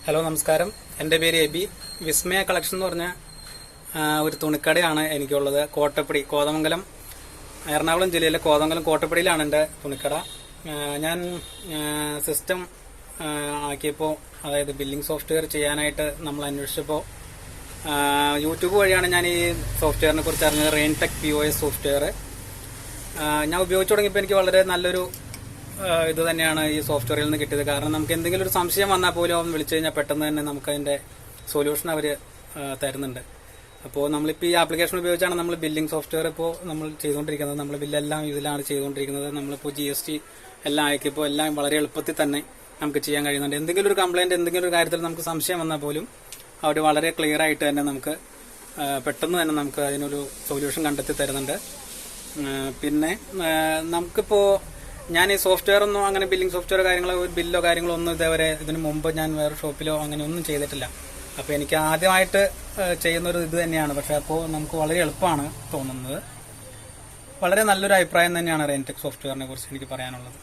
Hello നമസ്കാരം. എൻ്റെ പേര് എബി. വിസ്മയ കളക്ഷൻ എന്ന് പറഞ്ഞ ഒരു തുണിക്കടയാണ് എനിക്കുള്ളത്. കോട്ടപ്പടി, കോതമംഗലം, എറണാകുളം ജില്ലയിലെ കോതമംഗലം കോട്ടപ്പടിയിലാണ് എൻ്റെ തുണിക്കട. ഞാൻ സിസ്റ്റം ആക്കിയപ്പോൾ, അതായത് ബില്ലിംഗ് സോഫ്റ്റ്വെയർ ചെയ്യാനായിട്ട് നമ്മൾ അന്വേഷിച്ചപ്പോൾ യൂട്യൂബ് വഴിയാണ് ഞാൻ ഈ സോഫ്റ്റ്വെയറിനെ കുറിച്ച് അറിഞ്ഞത്. റെയിൻടെക് POS സോഫ്റ്റ്വെയർ ഞാൻ ഉപയോഗിച്ചു തുടങ്ങിയപ്പോൾ എനിക്ക് വളരെ നല്ലൊരു ഇത് തന്നെയാണ് ഈ സോഫ്റ്റ്വെയറിൽ നിന്ന് കിട്ടിയത്. കാരണം നമുക്ക് എന്തെങ്കിലും ഒരു സംശയം വന്നാൽ പോലും അവൻ വിളിച്ചു കഴിഞ്ഞാൽ പെട്ടെന്ന് തന്നെ നമുക്ക് അതിന്റെ സൊല്യൂഷൻ അവർ തരുന്നുണ്ട്. അപ്പോൾ നമ്മളിപ്പോൾ ഈ ആപ്ലിക്കേഷൻ ഉപയോഗിച്ചാണ് നമ്മൾ ബില്ലിംഗ് സോഫ്റ്റ്വെയർ ഇപ്പോൾ നമ്മൾ ചെയ്തുകൊണ്ടിരിക്കുന്നത്. നമ്മൾ ബില്ലെല്ലാം ഇതിലാണ് ചെയ്തുകൊണ്ടിരിക്കുന്നത്. നമ്മളിപ്പോൾ GST എല്ലാം അയക്കിയപ്പോൾ എല്ലാം വളരെ എളുപ്പത്തിൽ തന്നെ നമുക്ക് ചെയ്യാൻ കഴിയുന്നുണ്ട്. എന്തെങ്കിലും ഒരു കംപ്ലൈന്റ്, എന്തെങ്കിലും ഒരു കാര്യത്തിൽ നമുക്ക് സംശയം വന്നാൽ പോലും അവർ വളരെ ക്ലിയർ ആയിട്ട് തന്നെ നമുക്ക് പെട്ടെന്ന് തന്നെ നമുക്ക് അതിനൊരു സൊല്യൂഷൻ കണ്ടെത്തി തരുന്നുണ്ട്. പിന്നെ നമുക്കിപ്പോൾ ഞാൻ ഈ സോഫ്റ്റ്വെയർ ഒന്നും അങ്ങനെ ബില്ലിംഗ് സോഫ്റ്റ്വെയർ കാര്യങ്ങളോ ബില്ലോ കാര്യങ്ങളോ ഒന്നും ഇതേവരെ ഇതിനു മുമ്പ് ഞാൻ വേറെ ഷോപ്പിലോ അങ്ങനെ ഒന്നും ചെയ്തിട്ടില്ല. അപ്പോൾ എനിക്ക് ആദ്യമായിട്ട് ചെയ്യുന്നൊരു ഇത് തന്നെയാണ്. പക്ഷെ അപ്പോൾ നമുക്ക് വളരെ എളുപ്പമാണ് തോന്നുന്നത്. വളരെ നല്ലൊരു അഭിപ്രായം തന്നെയാണ് റെയിൻടെക് സോഫ്റ്റ്വെയറിനെ കുറിച്ച് എനിക്ക് പറയാനുള്ളത്.